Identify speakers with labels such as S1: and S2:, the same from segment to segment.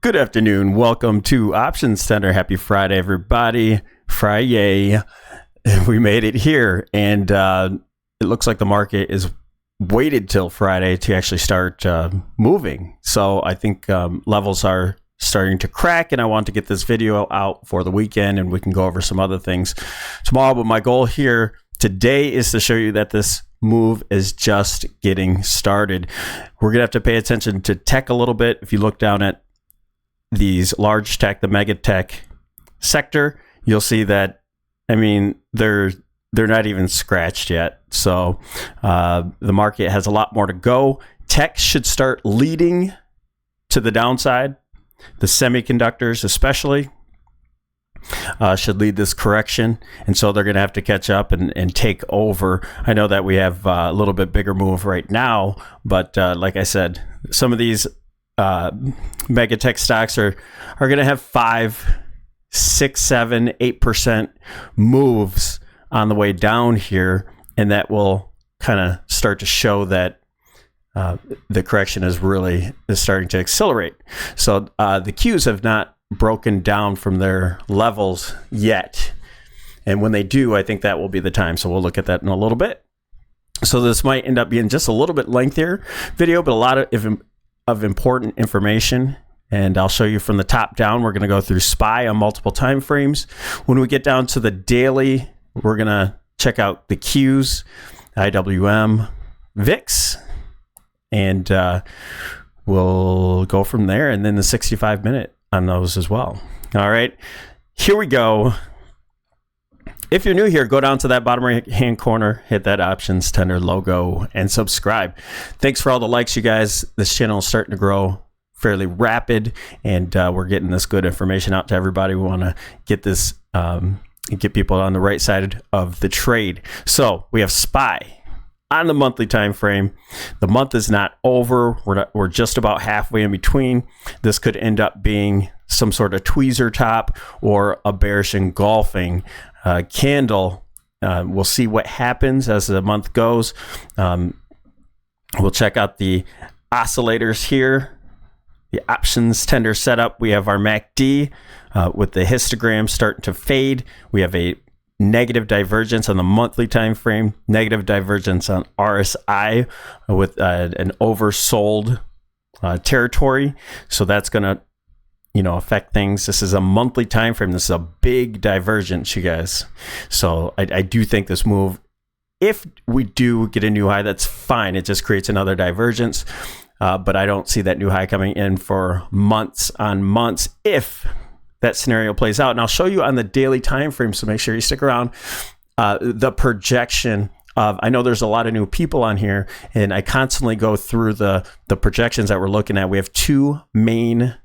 S1: Good afternoon. Welcome to Options Center. Happy Friday, everybody. Friday. We made it here. And it looks like the market is waited till Friday to actually start moving. So I think levels are starting to crack, and I want to get this video out for the weekend, and we can go over some other things tomorrow. But my goal here today is to show you that this move is just getting started. We're going to have to pay attention to tech a little bit. If you look down at these large tech, the mega tech sector, you'll see that, I mean, they're not even scratched yet. So the market has a lot more to go. Tech should start leading to the downside. The semiconductors especially should lead this correction. And so they're going to have to catch up and take over. I know that we have a little bit bigger move right now, but like I said, some of these mega tech stocks are going to have 5, 6, 7, 8% moves on the way down here. And that will kind of start to show that the correction is starting to accelerate. So the Qs have not broken down from their levels yet. And when they do, I think that will be the time. So we'll look at that in a little bit. So this might end up being just a little bit lengthier video, but a lot of important information. And I'll show you from the top down. We're going to go through SPY on multiple time frames. When we get down to the daily, we're going to check out the Qs, IWM, VIX, and we'll go from there. And then the 65-minute on those as well. All right, here we go. If you're new here, go down to that bottom right-hand corner, hit that Options Tender logo, and subscribe. Thanks for all the likes, you guys. This channel is starting to grow fairly rapid, and we're getting this good information out to everybody. We want to get this, get people on the right side of the trade. So we have SPY on the monthly time frame. The month is not over. We're just about halfway in between. This could end up being some sort of tweezer top or a bearish engulfing candle. We'll see what happens as the month goes. We'll check out the oscillators here. The options tender setup. We have our MACD with the histogram starting to fade. We have a negative divergence on the monthly time frame, negative divergence on RSI with an oversold territory. So that's going to, affect things. This is a monthly time frame. This is a big divergence, you guys. So I do think this move, if we do get a new high, that's fine. It just creates another divergence. But I don't see that new high coming in for months on months if that scenario plays out. And I'll show you on the daily time frame, so make sure you stick around, the projection of, I know there's a lot of new people on here, and I constantly go through the projections that we're looking at. We have two main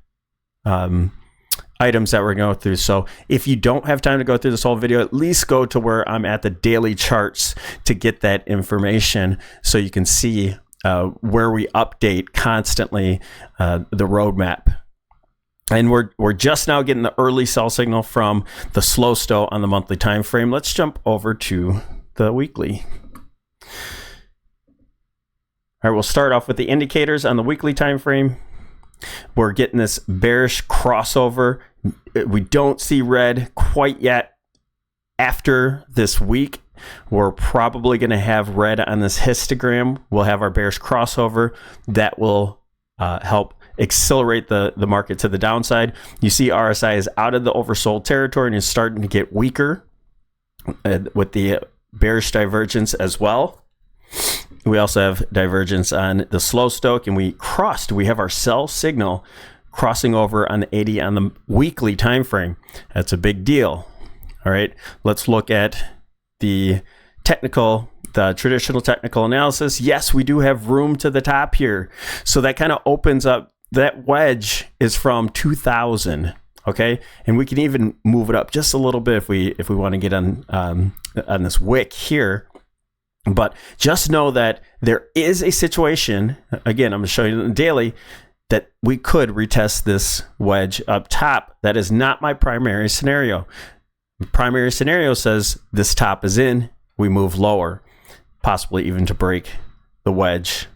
S1: items that we're going to go through. So if you don't have time to go through this whole video, at least go to where I'm at the daily charts to get that information so you can see where we update constantly the roadmap. And we're just now getting the early sell signal from the slow stow on the monthly time frame. Let's jump over to the weekly. All right, we'll start off with the indicators on the weekly time frame. We're getting this bearish crossover. We don't see red quite yet. After this week, we're probably going to have red on this histogram. We'll have our bearish crossover that will help accelerate the market to the downside. You see RSI is out of the oversold territory and is starting to get weaker with the bearish divergence as well. We also have divergence on the slow stoch, and we have our sell signal crossing over on the 80 on the weekly time frame. That's a big deal. All right, let's look at the traditional technical analysis. Yes, we do have room to the top here. So that kind of opens up. That wedge is from 2000, okay? And we can even move it up just a little bit if we want to get on this wick here. But just know that there is a situation, again, I'm going to show you in the daily, that we could retest this wedge up top. That is not my primary scenario. The primary scenario says this top is in, we move lower, possibly even to break the wedge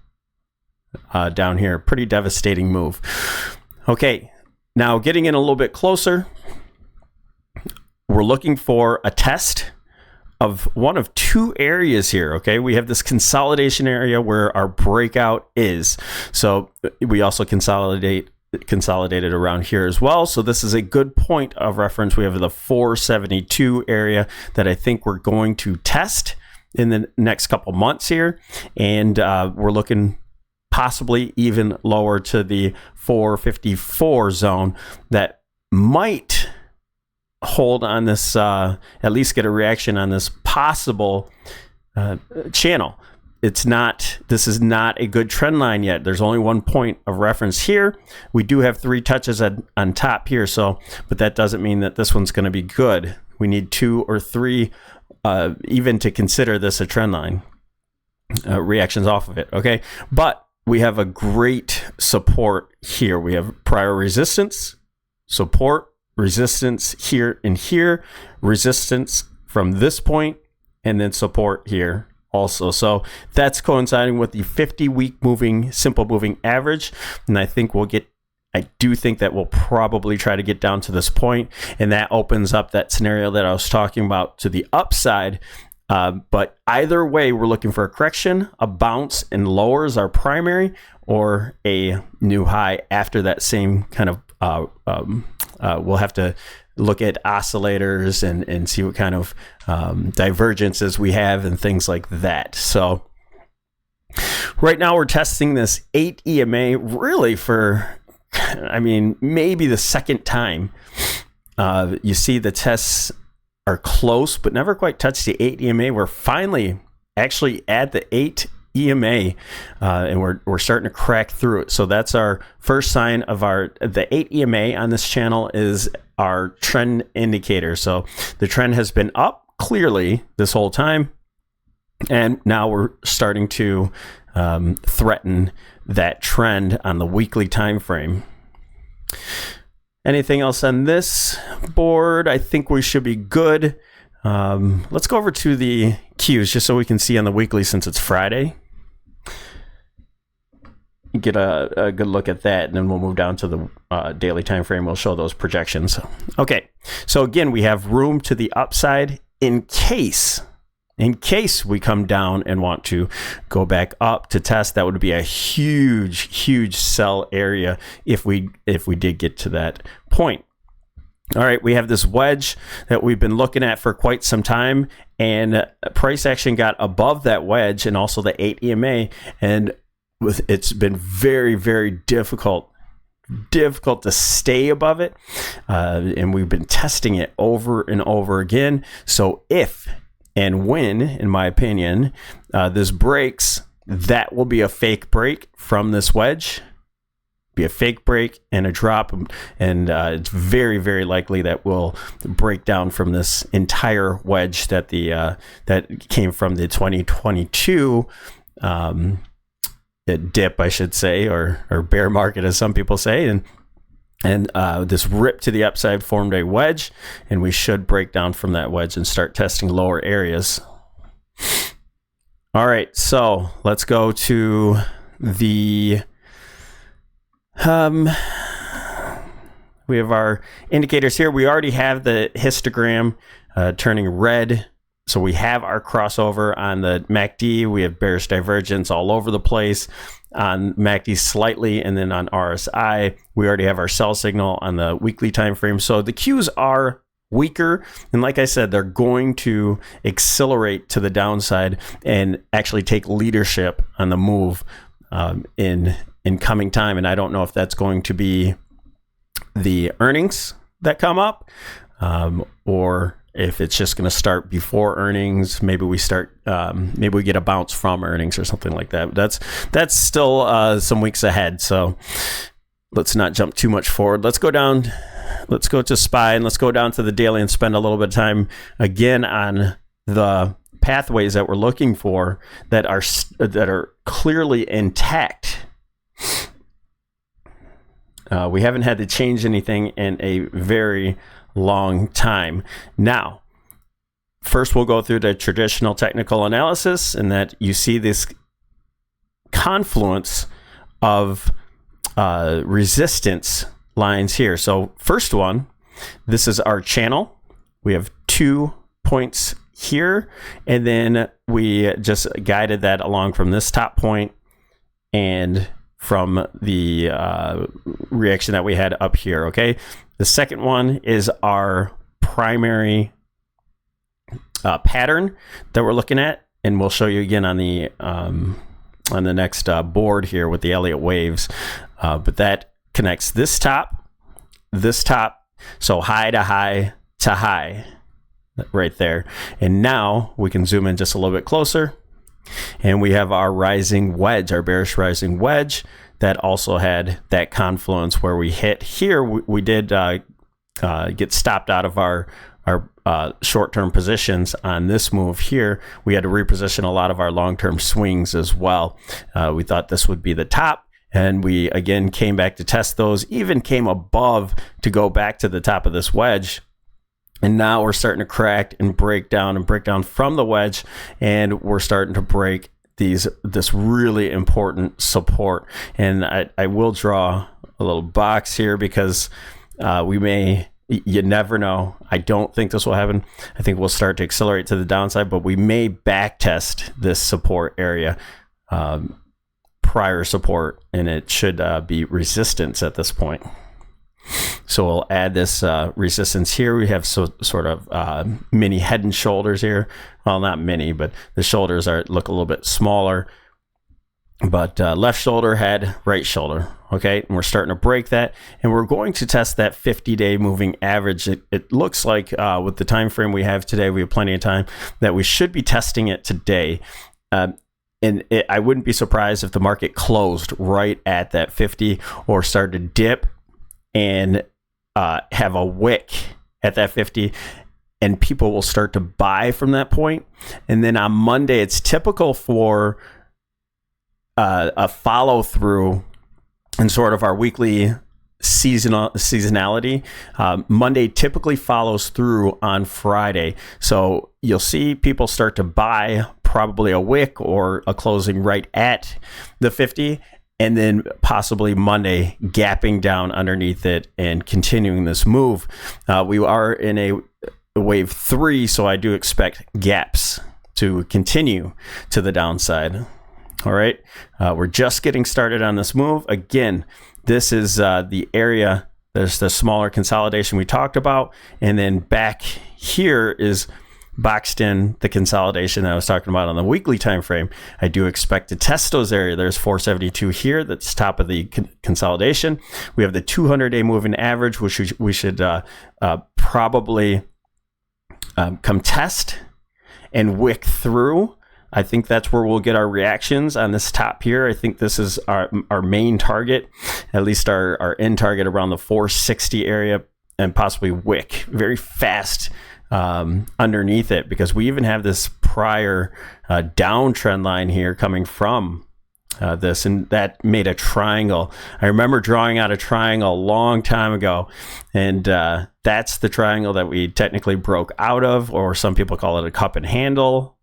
S1: down here. Pretty devastating move. Okay, Now, getting in a little bit closer, we're looking for a test of one of two areas here, okay? We have this consolidation area where our breakout is. So we also consolidated around here as well. So this is a good point of reference. We have the 472 area that I think we're going to test in the next couple months here. And we're looking possibly even lower to the 454 zone that might hold on this, at least get a reaction on this possible channel. This is not a good trend line yet. There's only 1 point of reference here. We do have 3 touches on top here, but that doesn't mean that this one's going to be good. We need 2 or 3 even to consider this a trend line. Reactions off of it, okay? But we have a great support here. We have prior resistance, support, resistance here and here, resistance from this point, and then support here also. So that's coinciding with the 50-week moving, simple moving average. And I do think that we'll probably try to get down to this point, and that opens up that scenario that I was talking about to the upside. But either way, we're looking for a correction, a bounce, and lowers our primary, or a new high after that same kind of we'll have to look at oscillators and see what kind of divergences we have and things like that. So right now we're testing this 8 EMA really for, maybe the second time. You see the tests are close, but never quite touched the 8 EMA. We're finally actually at the 8 EMA, and we're starting to crack through it. So that's our first sign of the 8 EMA on this channel is our trend indicator. So the trend has been up clearly this whole time, and now we're starting to threaten that trend on the weekly time frame. Anything else on this board? I think we should be good. Let's go over to the Qs just so we can see on the weekly since it's Friday. Get a good look at that, and then we'll move down to the daily time frame. We'll show those projections. Okay, so again, we have room to the upside in case we come down and want to go back up to test. That would be a huge sell area if we did get to that point. All right, we have this wedge that we've been looking at for quite some time, and price action got above that wedge and also the 8 EMA, and it's been very difficult to stay above it, and we've been testing it over and over again. So if and when, in my opinion, this breaks, that will be a fake break from this wedge. Be a fake break and a drop, and it's very likely that we'll break down from this entire wedge that that came from the 2022 dip, I should say, or bear market, as some people say, and this rip to the upside formed a wedge, and we should break down from that wedge and start testing lower areas. All right, so let's go to the we have our indicators here. We already have the histogram turning red. So we have our crossover on the MACD. We have bearish divergence all over the place on MACD slightly, and then on RSI, we already have our sell signal on the weekly time frame. So the Qs are weaker, and like I said, they're going to accelerate to the downside and actually take leadership on the move in coming time. And I don't know if that's going to be the earnings that come up, or if it's just going to start before earnings. Maybe we get a bounce from earnings or something like that. That's still some weeks ahead. So let's not jump too much forward. Let's go down. Let's go to SPY, and let's go down to the daily and spend a little bit of time again on the pathways that we're looking for that are clearly intact. We haven't had to change anything in a very long time. Now, first we'll go through the traditional technical analysis, and that you see this confluence of resistance lines here. So first one, this is our channel. We have 2 points here, and then we just guided that along from this top point and from the reaction that we had up here. Okay, the second one is our primary pattern that we're looking at, and we'll show you again on the next board here with the Elliott waves. But that connects this top, so high to high to high, right there. And now we can zoom in just a little bit closer, and we have our rising wedge, our bearish rising wedge, that also had that confluence where we hit here. We did get stopped out of our short-term positions on this move here. We had to reposition a lot of our long-term swings as well. We thought this would be the top, and we again came back to test those, even came above to go back to the top of this wedge. And now we're starting to crack and break down from the wedge, and we're starting to break this really important support. And I will draw a little box here because you never know. I don't think this will happen. I think we'll start to accelerate to the downside, but we may back test this support area, prior support, and it should be resistance at this point. So we'll add this resistance here. We have sort of mini head and shoulders here. Well, not mini, but the shoulders look a little bit smaller. But left shoulder, head, right shoulder. Okay, and we're starting to break that, and we're going to test that 50-day moving average. It looks like with the time frame we have today, we have plenty of time, that we should be testing it today. I wouldn't be surprised if the market closed right at that 50 or started to dip and have a wick at that 50, and people will start to buy from that point. And then on Monday, it's typical for a follow through in sort of our weekly seasonality. Monday typically follows through on Friday, so you'll see people start to buy probably a wick or a closing right at the 50, and then possibly Monday gapping down underneath it and continuing this move. We are in a wave 3, so I do expect gaps to continue to the downside. All right, we're just getting started on this move. Again, this is the area, there's the smaller consolidation we talked about, and then back here is boxed in the consolidation that I was talking about on the weekly time frame. I do expect to test those areas. There's 472 here, that's top of the consolidation. We have the 200-day moving average, which we should probably come test and wick through. I think that's where we'll get our reactions on this top here. I think this is our main target, at least our end target around the 460 area, and possibly wick very fast underneath it, because we even have this prior downtrend line here coming from this, and that made a triangle. I remember drawing out a triangle a long time ago, and that's the triangle that we technically broke out of, or some people call it a cup and handle,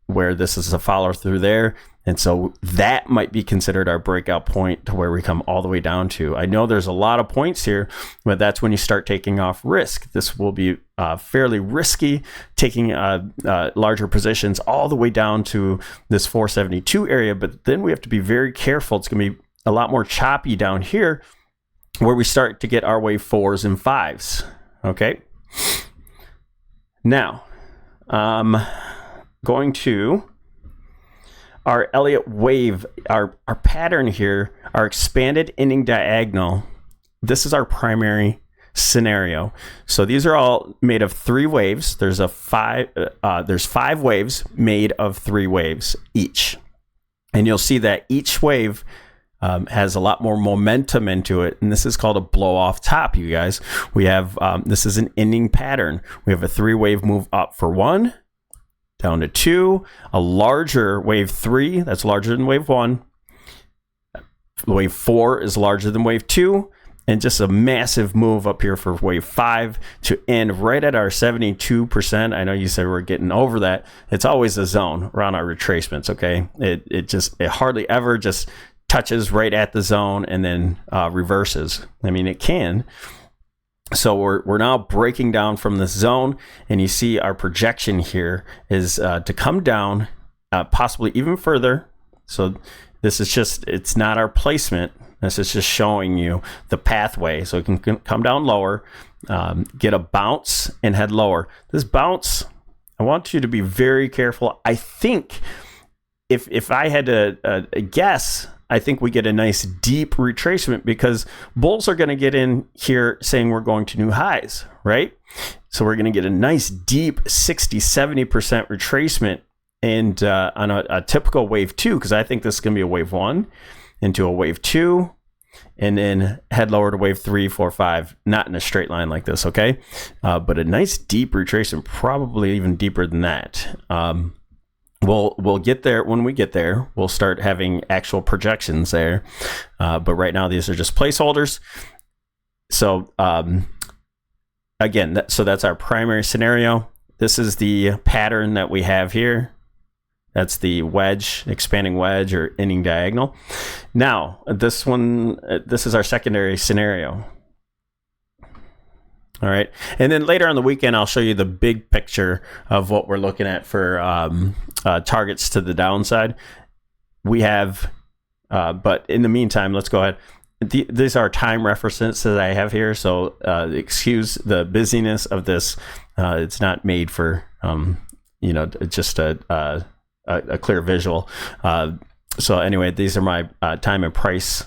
S1: where this is a follow through there. And so that might be considered our breakout point to where we come all the way down to. I know there's a lot of points here, but that's when you start taking off risk. This will be fairly risky, taking larger positions all the way down to this 472 area. But then we have to be very careful. It's going to be a lot more choppy down here, where we start to get our wave 4s and 5s. Okay. Now, going to our Elliott wave, our pattern here, our expanded ending diagonal. This is our primary scenario. So these are all made of 3 waves. There's 5 waves made of 3 waves each, and you'll see that each wave has a lot more momentum into it, and this is called a blow off top. You guys, we have this is an ending pattern. We have a 3-wave move up for 1. Down to 2, a larger wave 3, that's larger than wave 1. Wave 4 is larger than wave 2, and just a massive move up here for wave 5 to end right at our 72%. I know you said we're getting over that. It's always a zone around our retracements, okay? It hardly ever just touches right at the zone and then reverses. I mean, it can. So we're now breaking down from this zone, and you see our projection here is to come down possibly even further. So this is just, it's not our placement. This is just showing you the pathway. So it can come down lower, get a bounce and head lower. This bounce, I want you to be very careful. I think if I had to guess, I think we get a nice deep retracement because bulls are going to get in here saying we're going to new highs, right? So we're going to get a nice deep 60-70% retracement and on a typical wave 2, because I think this is going to be a wave 1 into a wave 2 and then head lower to wave 3, 4, 5, not in a straight line like this, okay? But a nice deep retracement, probably even deeper than that. We'll get there. When we get there, we'll start having actual projections there. But right now, these are just placeholders. So again, so that's our primary scenario. This is the pattern that we have here. That's the wedge, expanding wedge or ending diagonal. Now, this one, this is our secondary scenario. All right. And then later on the weekend, I'll show you the big picture of what we're looking at for targets to the downside. We have, but in the meantime, let's go ahead. These are time references that I have here. So excuse the busyness of this. It's not made for, just a clear visual. So anyway, these are my time and price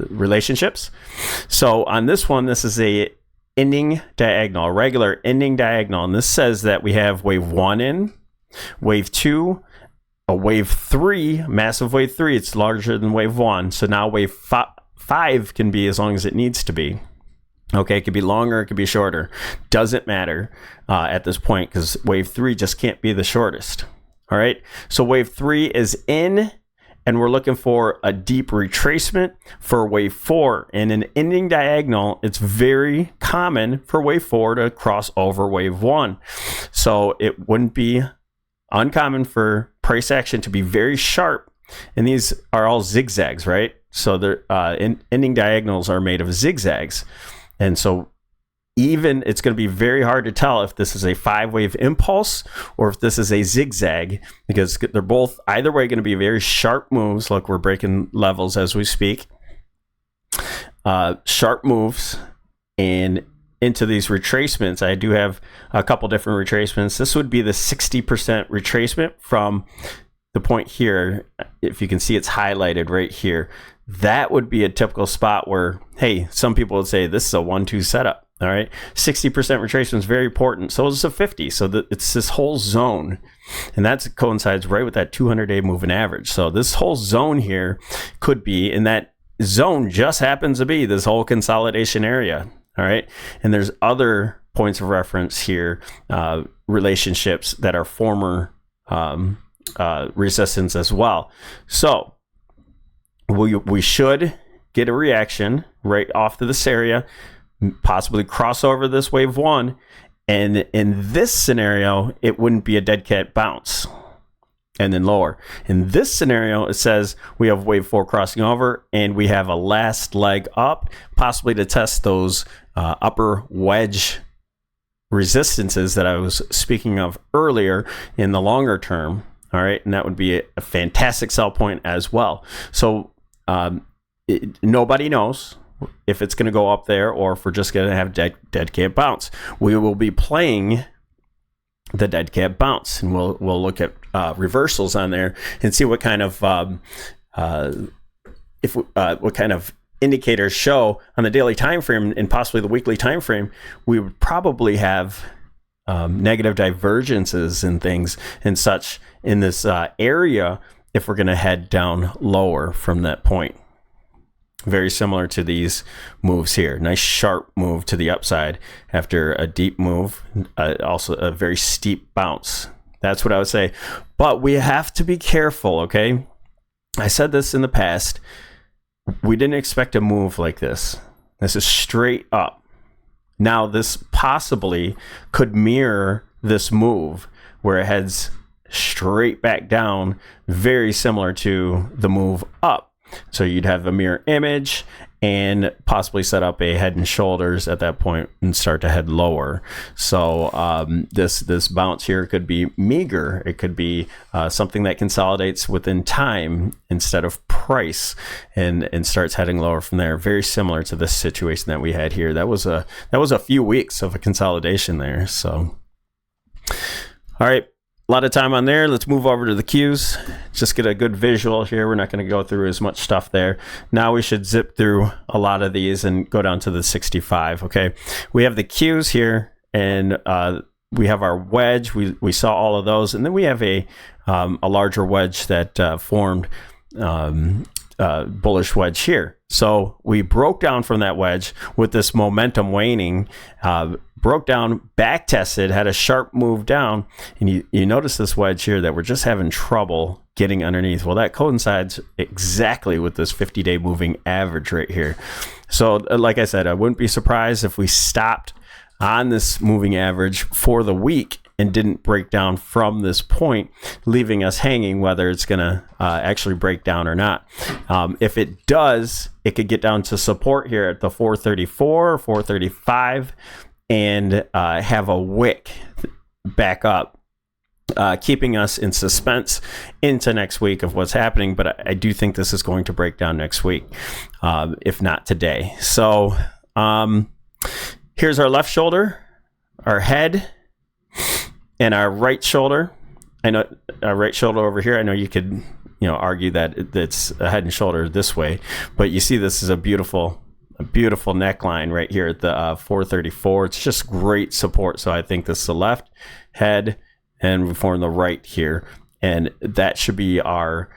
S1: relationships. So on this one, this is a ending diagonal, a regular ending diagonal. And this says that we have wave 1 in, wave 2, a wave 3, massive wave 3. It's larger than wave 1. So now wave 5 can be as long as it needs to be. Okay, it could be longer, it could be shorter. Doesn't matter at this point because wave 3 just can't be the shortest. All right, so wave 3 is in, and we're looking for a deep retracement for wave 4. And an ending diagonal, it's very common for wave 4 to cross over wave 1. So it wouldn't be uncommon for price action to be very sharp. And these are all zigzags, right? So they're ending diagonals are made of zigzags. And so even it's going to be very hard to tell if this is a 5-wave impulse or if this is a zigzag, because they're both either way going to be very sharp moves. Look, we're breaking levels as we speak. Sharp moves and into these retracements. I do have a couple different retracements. This would be the 60% retracement from the point here. If you can see, it's highlighted right here. That would be a typical spot where, hey, some people would say this is a 1-2 setup. All right, 60% retracement is very important. So is a 50. So it's this whole zone, and that coincides right with that 200-day moving average. So this whole zone here could be, and that zone just happens to be this whole consolidation area. All right, and there's other points of reference here, relationships that are former resistance as well. So we should get a reaction right off to this area, possibly cross over this wave 1, and in this scenario it wouldn't be a dead cat bounce and then lower. In this scenario, it says we have wave 4 crossing over and we have a last leg up, possibly to test those upper wedge resistances that I was speaking of earlier in the longer term. All right, and that would be a fantastic sell point as well. So nobody knows if it's going to go up there or if we're just going to have dead cat bounce. We will be playing the dead cat bounce, and we'll look at reversals on there and see what kind of what kind of indicators show on the daily time frame and possibly the weekly time frame. We would probably have negative divergences and things and such in this area if we're going to head down lower from that point. Very similar to these moves here. Nice sharp move to the upside after a deep move, also a very steep bounce. That's what I would say. But we have to be careful, okay? I said this in the past. We didn't expect a move like this. This is straight up. Now, this possibly could mirror this move where it heads straight back down, very similar to the move up. So you'd have a mirror image and possibly set up a head and shoulders at that point and start to head lower. So this bounce here could be meager. It could be something that consolidates within time instead of price, and starts heading lower from there. Very similar to this situation that we had here. That was a few weeks of a consolidation there. So, all right. A lot of time on there. Let's move over to the Qs. Just get a good visual here. We're not going to go through as much stuff there. Now we should zip through a lot of these and go down to the 65. Okay. We have the Qs here, and we have our wedge. We saw all of those. And then we have a larger wedge that formed bullish wedge here. So we broke down from that wedge with this momentum waning, broke down, back tested, had a sharp move down, and you notice this wedge here that we're just having trouble getting underneath. Well, that coincides exactly with this 50-day moving average right here. So like I said, I wouldn't be surprised if we stopped on this moving average for the week and didn't break down from this point, leaving us hanging whether it's going to actually break down or not. If it does, it could get down to support here at the 434 or 435 and have a wick back up, keeping us in suspense into next week of what's happening. But I do think this is going to break down next week, if not today. So here's our left shoulder, our head, and our right shoulder. I know our right shoulder over here. I know you could, argue that it's a head and shoulder this way, but you see this is a beautiful neckline right here at the 434. It's just great support. So I think this is the left head, and we form the right here, and that should be our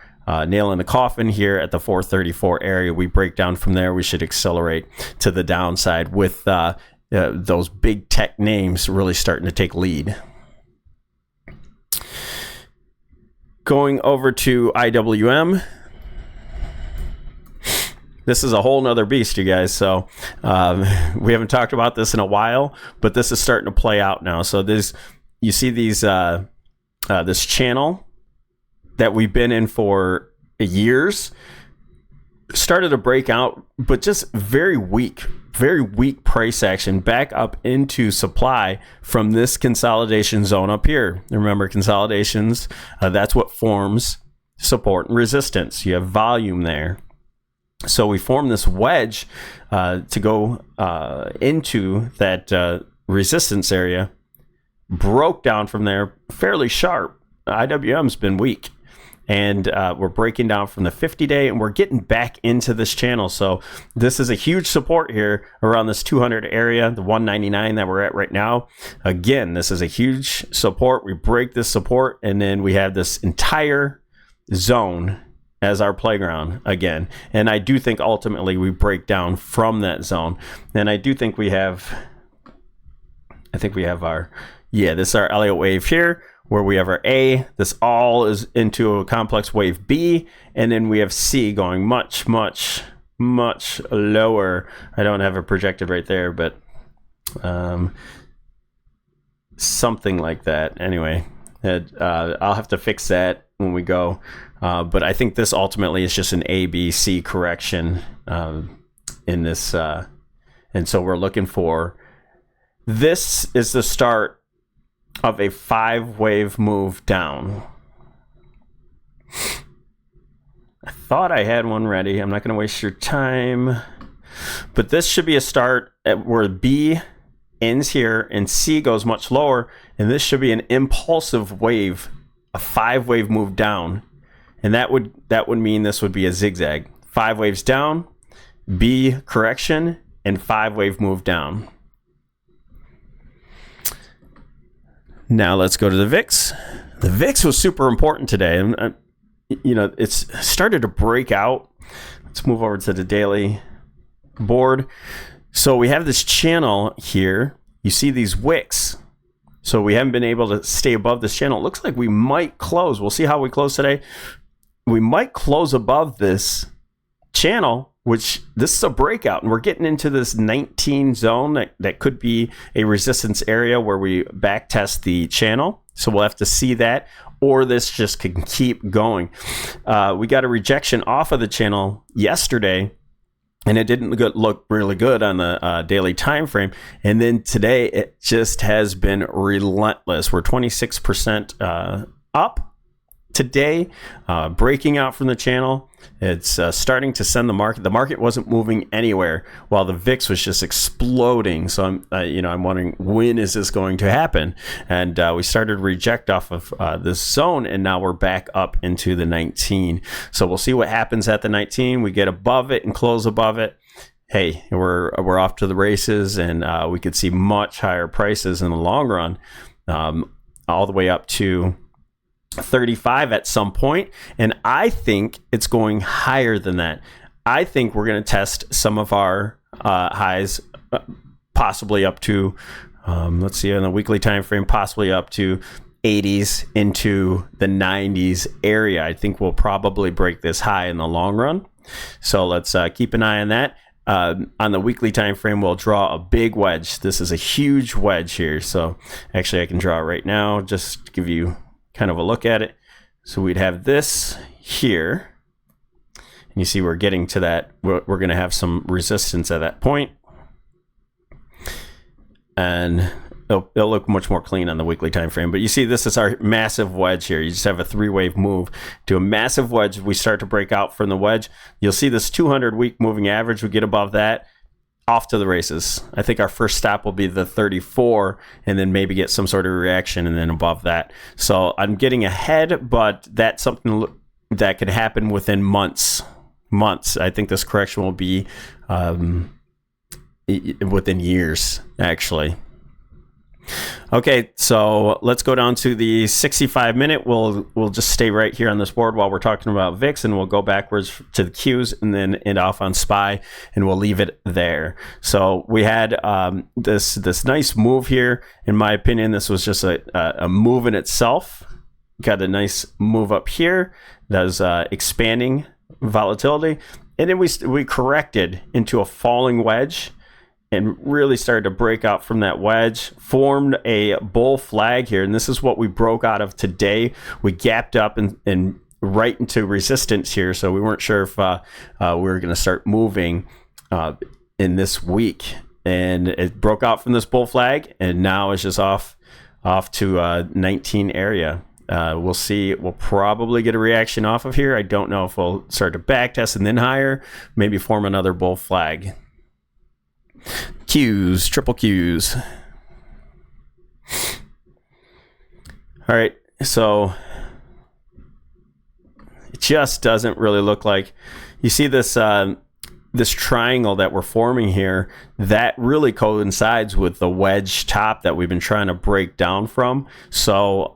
S1: nail in the coffin here at the 434 area. We break down from there. We should accelerate to the downside with those big tech names really starting to take lead. Going over to IWM. This is a whole nother beast, you guys. So we haven't talked about this in a while, but this is starting to play out now. So you see these this channel that we've been in for years started to break out, but just very weak price action back up into supply from this consolidation zone up here. Remember, consolidations, that's what forms support and resistance. You have volume there. So we form this wedge to go into that resistance area, broke down from there fairly sharp. IWM's been weak. And we're breaking down from the 50-day, and we're getting back into this channel. So this is a huge support here around this 200 area, the 199 that we're at right now. Again, this is a huge support. We break this support, and then we have this entire zone as our playground again. And I do think ultimately we break down from that zone. And I do think this is our Elliott wave here, where we have our A. This all is into a complex wave B, and then we have C going much, much, much lower. I don't have it projected right there, but something like that. Anyway, I'll have to fix that when we go. But I think this ultimately is just an A, B, C correction in this. And so we're looking for, this is the start of a 5-wave move down. I thought I had one ready. I'm not going to waste your time. But this should be a start at where B ends here and C goes much lower. And this should be an impulsive wave, a 5-wave move down. And that would mean this would be a zigzag. 5 waves down, B correction, and 5-wave move down. Now let's go to the VIX. The VIX was super important today. And, it's started to break out. Let's move over to the daily board. So we have this channel here. You see these wicks. So we haven't been able to stay above this channel. It looks like we might close. We'll see how we close today. We might close above this channel which this is a breakout, and we're getting into this 19 zone that could be a resistance area where we back test the channel. So we'll have to see that, or this just can keep going. We got a rejection off of the channel yesterday, and it didn't look really good on the daily time frame. And then today, it just has been relentless. We're 26% up today, breaking out from the channel. It's starting to send the market. The market wasn't moving anywhere while the VIX was just exploding. So I'm wondering, when is this going to happen? And we started to reject off of this zone, and now we're back up into the 19. So we'll see what happens at the 19. We get above it and close above it. Hey, we're off to the races, and we could see much higher prices in the long run, all the way up to 35 at some point, and I think it's going higher than that. I think we're going to test some of our highs, possibly up to let's see, on the weekly time frame, possibly up to 80s into the 90s area. I think we'll probably break this high in the long run, so let's keep an eye on that. On the weekly time frame, we'll draw a big wedge. This is a huge wedge here, so actually I can draw it right now just to give you kind of a look at it. So we'd have this here, and you see we're getting to that. We're going to have some resistance at that point, and it'll look much more clean on the weekly time frame. But you see, this is our massive wedge here. You just have a 3-wave move to a massive wedge. We start to break out from the wedge. You'll see this 200-week moving average. We get above that, off to the races. I think our first stop will be the 34, and then maybe get some sort of reaction, and then above that. So I'm getting ahead, but that's something that could happen within months. I think this correction will be within years, actually. Okay, so let's go down to the 65-minute. We'll just stay right here on this board while we're talking about VIX, and we'll go backwards to the Qs and then end off on SPY, and we'll leave it there. So we had this nice move here. In my opinion, this was just a move in itself. Got a nice move up here that was expanding volatility, and then we corrected into a falling wedge and really started to break out from that wedge, formed a bull flag here. And this is what we broke out of today. We gapped up and right into resistance here. So we weren't sure if we were going to start moving in this week. And it broke out from this bull flag, and now it's just off to 19 area. We'll see. We'll probably get a reaction off of here. I don't know if we'll start to back test and then higher, maybe form another bull flag. Qs, triple Qs. All right, so it just doesn't really look like, you see this this triangle that we're forming here, that really coincides with the wedge top that we've been trying to break down from. So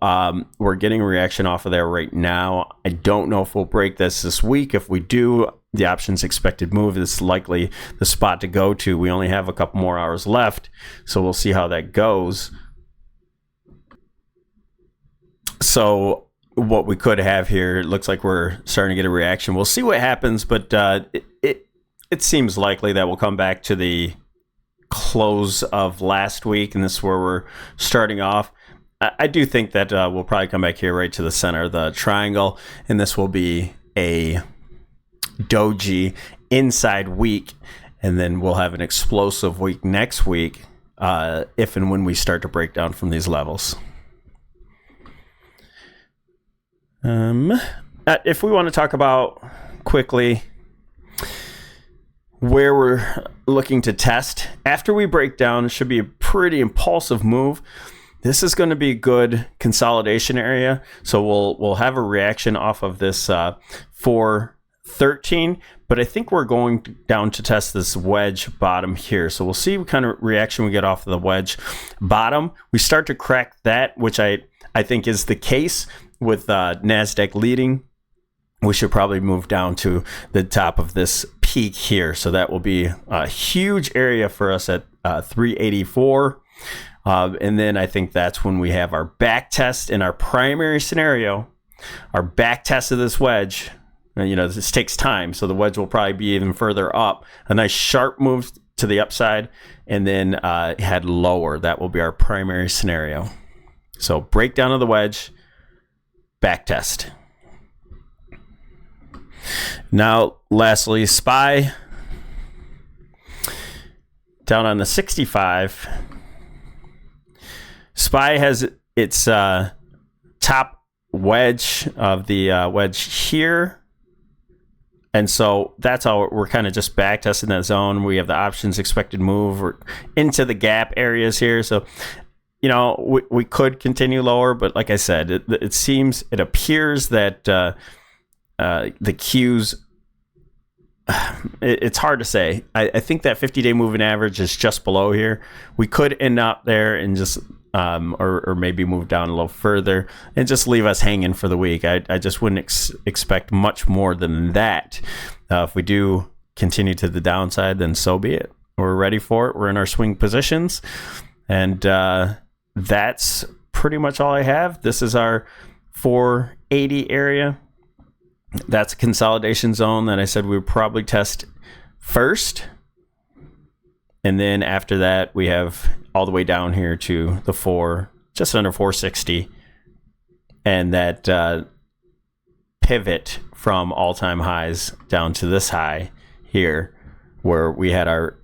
S1: we're getting a reaction off of there right now. I don't know if we'll break this week. If we do, the options expected move is likely the spot to go to. We only have a couple more hours left, so we'll see how that goes. So what we could have here, it looks like we're starting to get a reaction. We'll see what happens, but it seems likely that we'll come back to the close of last week, and this is where we're starting off. I do think that we'll probably come back here right to the center of the triangle, and this will be a doji inside week, and then we'll have an explosive week next week if and when we start to break down from these levels. If we want to talk about quickly where we're looking to test after we break down, it should be a pretty impulsive move. This is going to be a good consolidation area, so we'll have a reaction off of this 413, but I think we're going down to test this wedge bottom here. So we'll see what kind of reaction we get off of the wedge bottom. We start to crack that, which I think is the case with Nasdaq leading. We should probably move down to the top of this peak here. So that will be a huge area for us at 384. And then I think that's when we have our back test in our primary scenario. Our back test of this wedge this takes time, so the wedge will probably be even further up. A nice sharp move to the upside, and then head lower. That will be our primary scenario. So breakdown of the wedge, back test. Now, lastly, SPY down on the 65. SPY has its top wedge of the wedge here. And so that's how we're kind of just back testing that zone. We have the options expected move or into the gap areas here. So, we could continue lower, but like I said, it appears that the Qs, it's hard to say. I think that 50-day moving average is just below here. We could end up there and just or maybe move down a little further and just leave us hanging for the week. I just wouldn't expect much more than that. If we do continue to the downside, then so be it. We're ready for it. We're in our swing positions, and that's pretty much all I have. This is our 480 area. That's a consolidation zone that I said we would probably test first. And then after that, we have all the way down here to the just under 460. And that pivot from all-time highs down to this high here, where we had our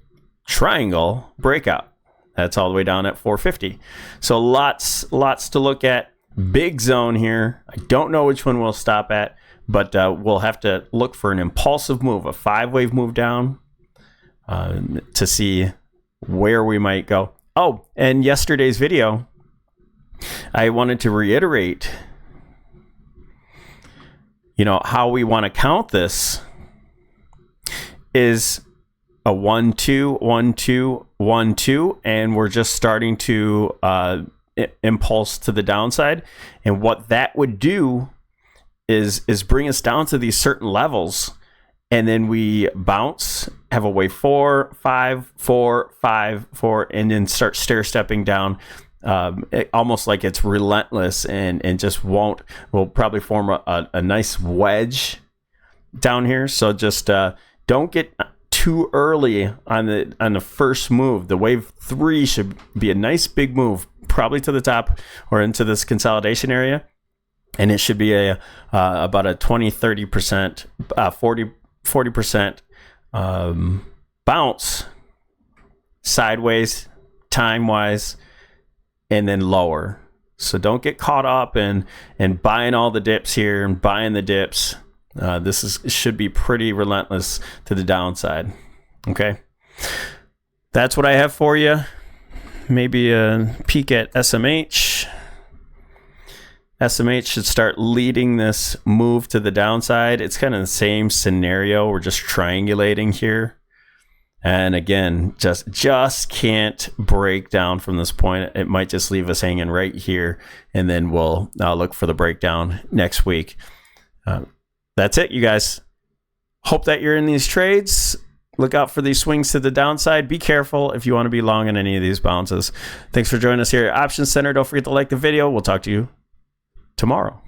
S1: triangle breakout. That's all the way down at 450. So lots to look at. Big zone here. I don't know which one we'll stop at, but we'll have to look for an impulsive move, a 5-wave move down, to see where we might go. Oh, and yesterday's video, I wanted to reiterate, how we want to count this is a 1 2 1 2 1 2, and we're just starting to impulse to the downside. And what that would do is bring us down to these certain levels, and then we bounce, have a wave 4 5 4 5 4, and then start stair stepping down, almost like it's relentless, and just will probably form a nice wedge down here. So just don't get too early on the first move. The wave 3 should be a nice big move, probably to the top or into this consolidation area. And it should be about a 20-30%, 40% bounce sideways, time-wise, and then lower. So don't get caught up in buying all the dips here and buying the dips. This should be pretty relentless to the downside. Okay, that's what I have for you. Maybe a peek at SMH. SMH should start leading this move to the downside. It's kind of the same scenario. We're just triangulating here. And again, just can't break down from this point. It might just leave us hanging right here. And then we'll look for the breakdown next week. That's it, you guys. Hope that you're in these trades. Look out for these swings to the downside. Be careful if you want to be long in any of these bounces. Thanks for joining us here at Options Center. Don't forget to like the video. We'll talk to you tomorrow.